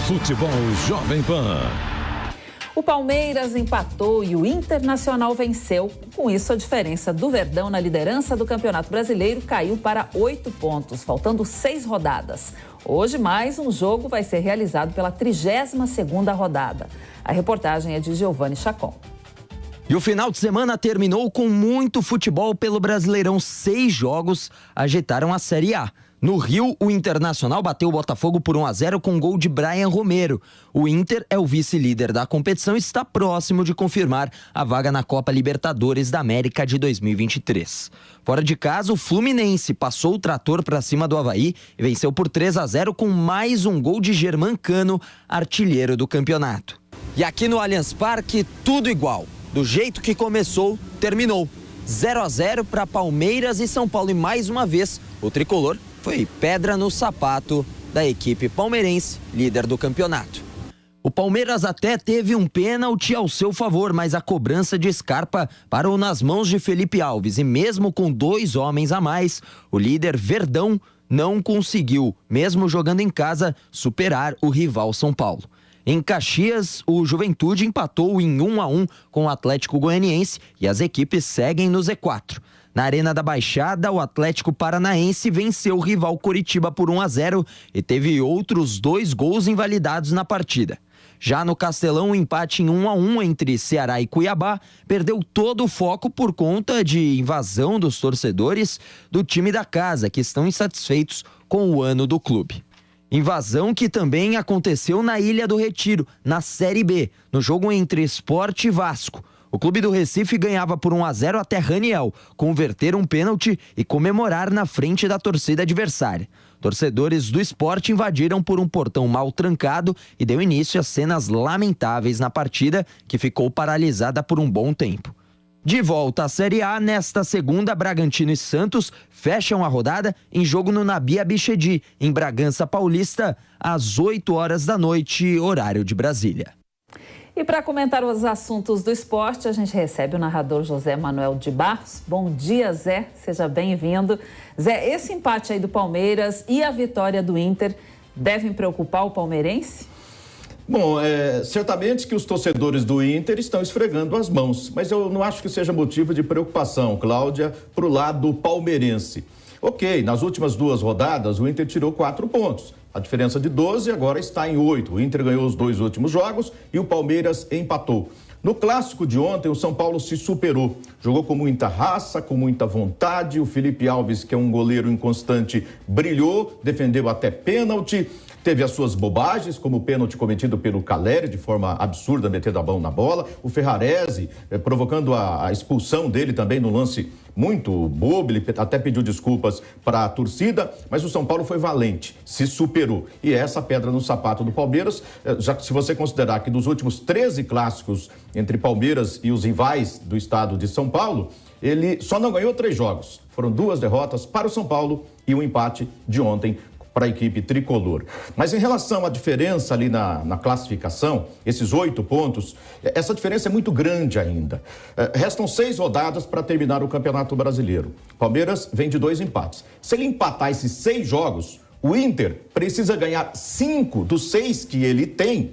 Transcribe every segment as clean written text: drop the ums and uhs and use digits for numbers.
Futebol Jovem Pan. O Palmeiras empatou e o Internacional venceu. Com isso, a diferença do Verdão na liderança do Campeonato Brasileiro caiu para 8 pontos, faltando 6 rodadas. Hoje, mais um jogo vai ser realizado pela 32ª rodada. A reportagem é de Giovanni Chacon. E o final de semana terminou com muito futebol pelo Brasileirão. 6 jogos agitaram a Série A. No Rio, o Internacional bateu o Botafogo por 1-0 com gol de Brian Romero. O Inter é o vice-líder da competição e está próximo de confirmar a vaga na Copa Libertadores da América de 2023. Fora de casa, o Fluminense passou o trator para cima do Avaí e venceu por 3-0 com mais um gol de Germancano, artilheiro do campeonato. E aqui no Allianz Parque, tudo igual. Do jeito que começou, terminou. 0-0 para Palmeiras e São Paulo. E mais uma vez, o tricolor foi pedra no sapato da equipe palmeirense, líder do campeonato. O Palmeiras até teve um pênalti ao seu favor, mas a cobrança de Scarpa parou nas mãos de Felipe Alves. E mesmo com 2 homens a mais, o líder Verdão não conseguiu, mesmo jogando em casa, superar o rival São Paulo. Em Caxias, o Juventude empatou em 1-1 com o Atlético Goianiense e as equipes seguem no Z4. Na Arena da Baixada, o Atlético Paranaense venceu o rival Coritiba por 1-0 e teve outros 2 gols invalidados na partida. Já no Castelão, o empate em 1-1 entre Ceará e Cuiabá perdeu todo o foco por conta de invasão dos torcedores do time da casa, que estão insatisfeitos com o ano do clube. Invasão que também aconteceu na Ilha do Retiro, na Série B, no jogo entre Sport e Vasco. O clube do Recife ganhava por 1-0 até Raniel converter um pênalti e comemorar na frente da torcida adversária. Torcedores do Sport invadiram por um portão mal trancado e deu início a cenas lamentáveis na partida, que ficou paralisada por um bom tempo. De volta à Série A, nesta segunda, Bragantino e Santos fecham a rodada em jogo no Nabi Abichedi, em Bragança Paulista, às 8 horas da noite, horário de Brasília. E para comentar os assuntos do esporte, a gente recebe o narrador José Manuel de Barros. Bom dia, Zé. Seja bem-vindo. Zé, esse empate aí do Palmeiras e a vitória do Inter devem preocupar o palmeirense? Bom, certamente que os torcedores do Inter estão esfregando as mãos, mas eu não acho que seja motivo de preocupação, Cláudia, para o lado palmeirense. Ok, nas últimas 2 rodadas o Inter tirou 4 pontos. A diferença de 12 agora está em 8. O Inter ganhou os 2 últimos jogos e o Palmeiras empatou. No clássico de ontem, o São Paulo se superou. Jogou com muita raça, com muita vontade. O Felipe Alves, que é um goleiro inconstante, brilhou, defendeu até pênalti. Teve as suas bobagens, como o pênalti cometido pelo Caleri, de forma absurda, metendo a mão na bola. O Ferrarese, provocando a expulsão dele também no lance muito bobo. Ele até pediu desculpas para a torcida, mas o São Paulo foi valente, se superou. E essa pedra no sapato do Palmeiras, já que se você considerar que dos últimos 13 clássicos entre Palmeiras e os rivais do estado de São Paulo, ele só não ganhou 3 jogos. Foram 2 derrotas para o São Paulo e um empate de ontem para a equipe tricolor. Mas em relação à diferença ali na classificação, esses 8 pontos, essa diferença é muito grande ainda. Restam 6 rodadas para terminar o Campeonato Brasileiro. Palmeiras vem de 2 empates. Se ele empatar esses 6 jogos, o Inter precisa ganhar 5 dos 6 que ele tem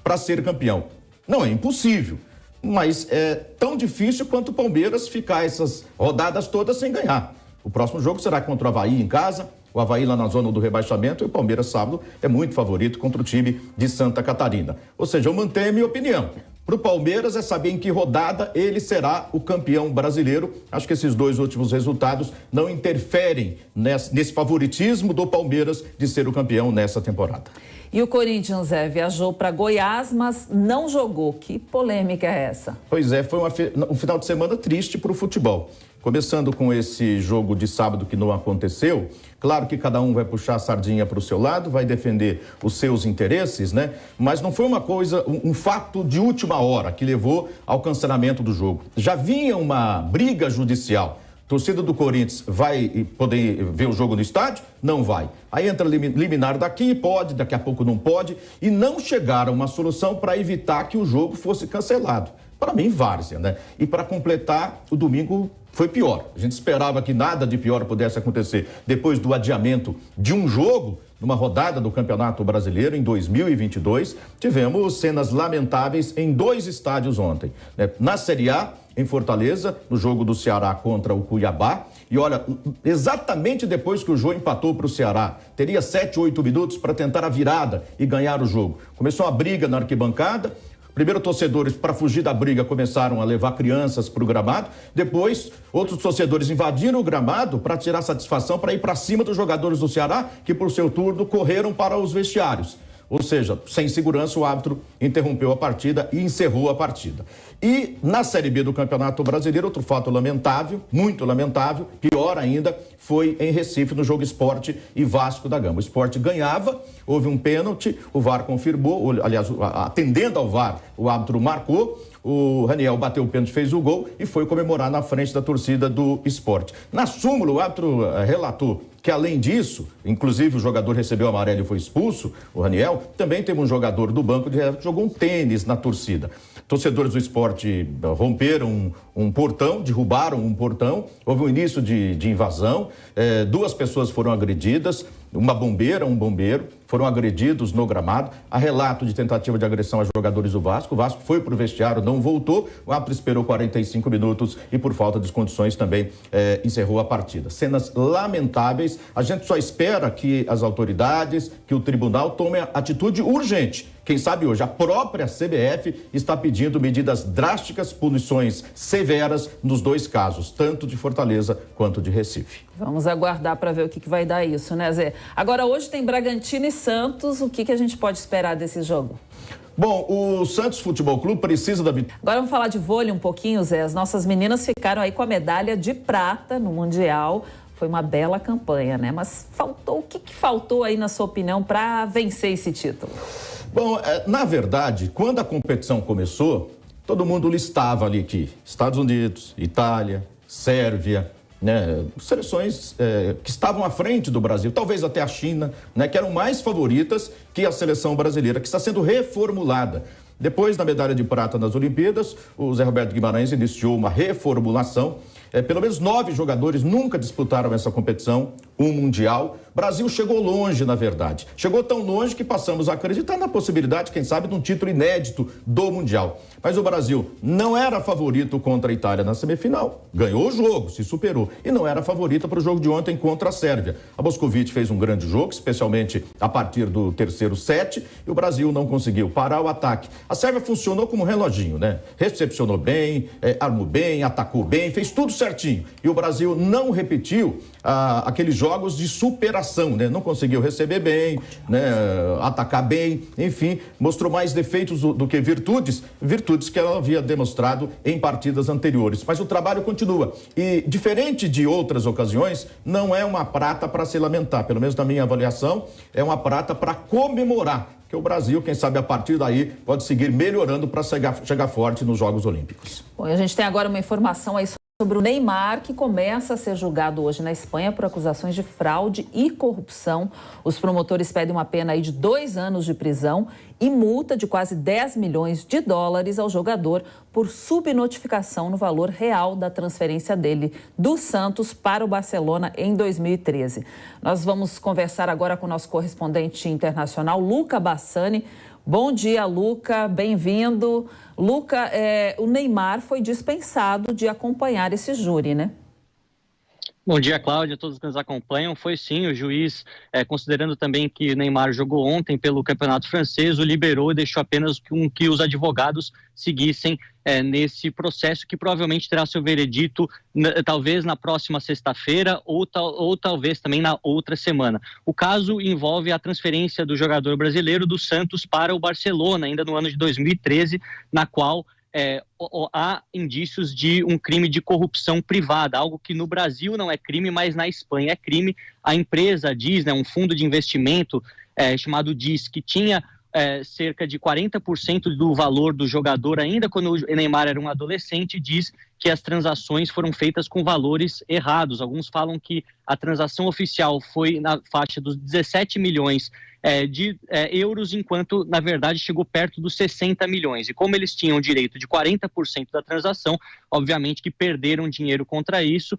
para ser campeão. Não é impossível, mas é tão difícil quanto o Palmeiras ficar essas rodadas todas sem ganhar. O próximo jogo será contra o Avaí em casa. O Avaí lá na zona do rebaixamento e o Palmeiras sábado é muito favorito contra o time de Santa Catarina. Ou seja, eu mantenho a minha opinião. Para o Palmeiras é saber em que rodada ele será o campeão brasileiro. Acho que esses 2 últimos resultados não interferem nesse favoritismo do Palmeiras de ser o campeão nessa temporada. E o Corinthians, Zé, viajou para Goiás, mas não jogou. Que polêmica é essa? Pois é, foi um final de semana triste para o futebol. Começando com esse jogo de sábado que não aconteceu, claro que cada um vai puxar a sardinha para o seu lado, vai defender os seus interesses, né? Mas não foi uma coisa, um fato de última hora que levou ao cancelamento do jogo. Já vinha uma briga judicial. Torcida do Corinthians vai poder ver o jogo no estádio? Não vai. Aí entra liminar daqui, pode, daqui a pouco não pode, e não chegaram a uma solução para evitar que o jogo fosse cancelado. Para mim, várzea, né? E para completar, o domingo foi pior. A gente esperava que nada de pior pudesse acontecer depois do adiamento de um jogo numa rodada do Campeonato Brasileiro em 2022. Tivemos cenas lamentáveis em 2 estádios ontem, né? Na Série A, em Fortaleza, no jogo do Ceará contra o Cuiabá. E olha, exatamente depois que o Jô empatou para o Ceará, teria 7, 8 minutos para tentar a virada e ganhar o jogo. Começou a briga na arquibancada. Primeiro, torcedores, para fugir da briga, começaram a levar crianças para o gramado. Depois, outros torcedores invadiram o gramado para tirar satisfação, para ir para cima dos jogadores do Ceará, que, por seu turno, correram para os vestiários. Ou seja, sem segurança, o árbitro interrompeu a partida e encerrou a partida. E na Série B do Campeonato Brasileiro, outro fato lamentável, muito lamentável, pior ainda, foi em Recife, no jogo Sport e Vasco da Gama. O Sport ganhava, houve um pênalti, o VAR confirmou, aliás, atendendo ao VAR, o árbitro marcou, o Raniel bateu o pênalti, fez o gol e foi comemorar na frente da torcida do Sport. Na súmula, o árbitro relatou que, além disso, inclusive o jogador recebeu amarelo e foi expulso, o Raniel, também teve um jogador do banco que jogou um tênis na torcida. Torcedores do Sport romperam um portão, derrubaram um portão, houve um início de invasão, 2 pessoas foram agredidas, uma bombeira, um bombeiro, foram agredidos no gramado. Há relato de tentativa de agressão a jogadores do Vasco. O Vasco foi para o vestiário, não voltou. O árbitro esperou 45 minutos e, por falta de condições, também encerrou a partida. Cenas lamentáveis. A gente só espera que as autoridades, que o tribunal tomem atitude urgente. Quem sabe hoje a própria CBF está pedindo medidas drásticas, punições severas nos 2 casos, tanto de Fortaleza quanto de Recife. Vamos aguardar para ver o que vai dar isso, né, Zé? Agora, hoje tem Bragantino e Santos. O que a gente pode esperar desse jogo? Bom, o Santos Futebol Clube precisa da vitória. Agora vamos falar de vôlei um pouquinho, Zé. As nossas meninas ficaram aí com a medalha de prata no Mundial. Foi uma bela campanha, né? Mas faltou, o que faltou aí, na sua opinião, para vencer esse título? Bom, na verdade, quando a competição começou, todo mundo listava ali que Estados Unidos, Itália, Sérvia, né, seleções que estavam à frente do Brasil, talvez até a China, né, que eram mais favoritas que a seleção brasileira, que está sendo reformulada. Depois da medalha de prata nas Olimpíadas, o Zé Roberto Guimarães iniciou uma reformulação. Pelo menos 9 jogadores nunca disputaram essa competição, um mundial. O Brasil chegou longe, na verdade. Chegou tão longe que passamos a acreditar na possibilidade, quem sabe, de um título inédito do Mundial. Mas o Brasil não era favorito contra a Itália na semifinal. Ganhou o jogo, se superou. E não era favorita para o jogo de ontem contra a Sérvia. A Moscovite fez um grande jogo, especialmente a partir do 3º set, e o Brasil não conseguiu parar o ataque. A Sérvia funcionou como um reloginho, né? Recepcionou bem, armou bem, atacou bem, fez tudo certinho. E o Brasil não repetiu aqueles jogos de superação, né? Não conseguiu receber bem, né? Atacar bem, enfim, mostrou mais defeitos do que virtudes que ela havia demonstrado em partidas anteriores. Mas o trabalho continua. E, diferente de outras ocasiões, não é uma prata para se lamentar, pelo menos na minha avaliação, é uma prata para comemorar. Que o Brasil, quem sabe a partir daí, pode seguir melhorando para chegar forte nos Jogos Olímpicos. Bom, a gente tem agora uma informação aí sobre o Neymar, que começa a ser julgado hoje na Espanha por acusações de fraude e corrupção. Os promotores pedem uma pena aí de 2 anos de prisão e multa de quase 10 milhões de dólares ao jogador por subnotificação no valor real da transferência dele do Santos para o Barcelona em 2013. Nós vamos conversar agora com o nosso correspondente internacional, Luca Bassani. Bom dia, Luca, bem-vindo. Luca, o Neymar foi dispensado de acompanhar esse júri, né? Bom dia, Cláudia, todos que nos acompanham. Foi sim, o juiz, considerando também que o Neymar jogou ontem pelo Campeonato Francês, o liberou e deixou apenas que os advogados seguissem nesse processo, que provavelmente terá seu veredito talvez na próxima sexta-feira ou talvez também na outra semana. O caso envolve a transferência do jogador brasileiro do Santos para o Barcelona, ainda no ano de 2013, na qual há indícios de um crime de corrupção privada, algo que no Brasil não é crime, mas na Espanha é crime. A empresa diz, um fundo de investimento chamado DIS, que tinha cerca de 40% do valor do jogador, ainda quando o Neymar era um adolescente, diz que as transações foram feitas com valores errados. Alguns falam que a transação oficial foi na faixa dos 17 milhões de euros, enquanto, na verdade, chegou perto dos 60 milhões. E como eles tinham direito de 40% da transação, obviamente que perderam dinheiro contra isso,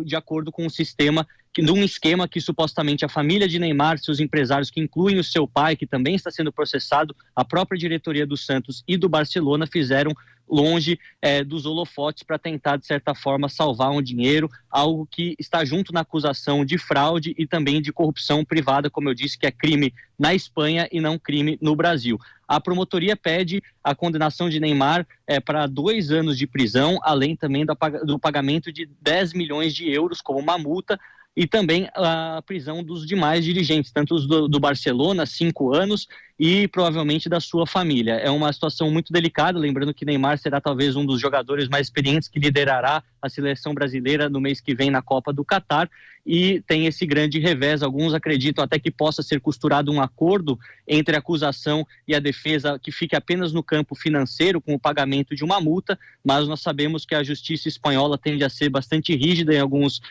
de acordo com um esquema que supostamente a família de Neymar, seus empresários, que incluem o seu pai, que também está sendo processado, a própria diretoria do Santos e do Barcelona, fizeram longe dos holofotes para tentar, de certa forma, salvar um dinheiro, algo que está junto na acusação de fraude e também de corrupção privada, como eu disse, que é crime na Espanha e não crime no Brasil. A promotoria pede a condenação de Neymar para 2 anos de prisão, além também do pagamento de 10 milhões de euros como uma multa, e também a prisão dos demais dirigentes, tanto os do Barcelona, 5 anos, e provavelmente da sua família. É uma situação muito delicada, lembrando que Neymar será talvez um dos jogadores mais experientes que liderará a seleção brasileira no mês que vem na Copa do Catar, e tem esse grande revés. Alguns acreditam até que possa ser costurado um acordo entre a acusação e a defesa que fique apenas no campo financeiro, com o pagamento de uma multa, mas nós sabemos que a justiça espanhola tende a ser bastante rígida em alguns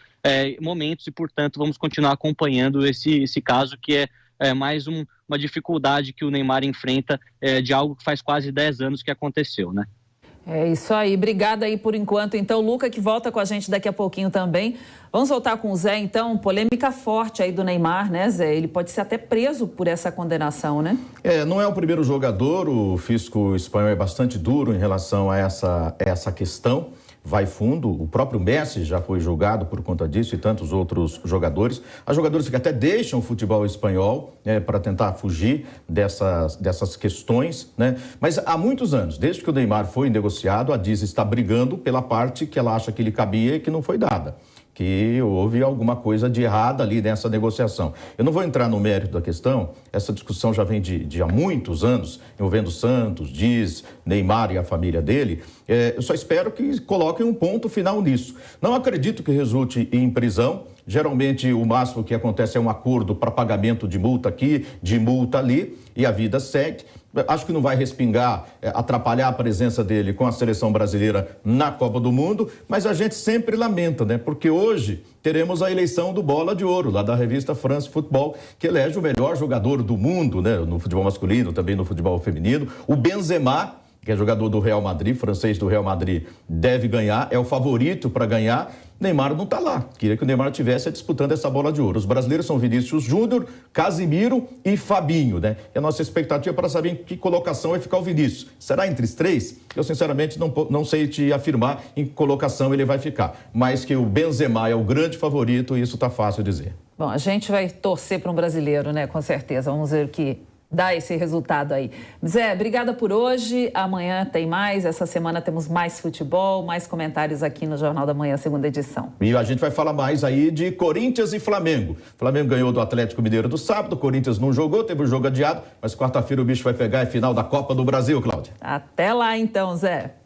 momentos, e portanto vamos continuar acompanhando esse caso, que é mais uma dificuldade que o Neymar enfrenta de algo que faz quase 10 anos que aconteceu, né? É isso aí, obrigada aí por enquanto. Então, Luca, que volta com a gente daqui a pouquinho também. Vamos voltar com o Zé, então, polêmica forte aí do Neymar, né, Zé? Ele pode ser até preso por essa condenação, né? Não é o primeiro jogador, o fisco espanhol é bastante duro em relação a essa questão. Vai fundo, o próprio Messi já foi julgado por conta disso e tantos outros jogadores. Há jogadores que até deixam o futebol espanhol para tentar fugir dessas questões, né? Mas há muitos anos, desde que o Neymar foi negociado, a Disney está brigando pela parte que ela acha que ele cabia e que não foi dada, que houve alguma coisa de errada ali nessa negociação. Eu não vou entrar no mérito da questão, essa discussão já vem de há muitos anos, envolvendo Santos, Diz, Neymar e a família dele. Eu só espero que coloquem um ponto final nisso. Não acredito que resulte em prisão. Geralmente o máximo que acontece é um acordo para pagamento de multa aqui, de multa ali, e a vida segue. Acho que não vai respingar, atrapalhar a presença dele com a seleção brasileira na Copa do Mundo, mas a gente sempre lamenta, né? Porque hoje teremos a eleição do Bola de Ouro, lá da revista France Football, que elege o melhor jogador do mundo, né? No futebol masculino, também no futebol feminino. O Benzema, que é jogador do Real Madrid, francês do Real Madrid, deve ganhar, é o favorito para ganhar. Neymar não está lá. Queria que o Neymar estivesse disputando essa bola de ouro. Os brasileiros são Vinícius Júnior, Casimiro e Fabinho, né? E a nossa expectativa é para saber em que colocação vai ficar o Vinícius. Será entre os 3? Eu, sinceramente, não sei te afirmar em que colocação ele vai ficar. Mas que o Benzema é o grande favorito, isso está fácil dizer. Bom, a gente vai torcer para um brasileiro, né? Com certeza. Vamos ver o que dá esse resultado aí. Zé, obrigada por hoje. Amanhã tem mais. Essa semana temos mais futebol, mais comentários aqui no Jornal da Manhã, segunda edição. E a gente vai falar mais aí de Corinthians e Flamengo. O Flamengo ganhou do Atlético Mineiro do sábado, o Corinthians não jogou, teve um jogo adiado, mas quarta-feira o bicho vai pegar a final da Copa do Brasil, Cláudia. Até lá então, Zé.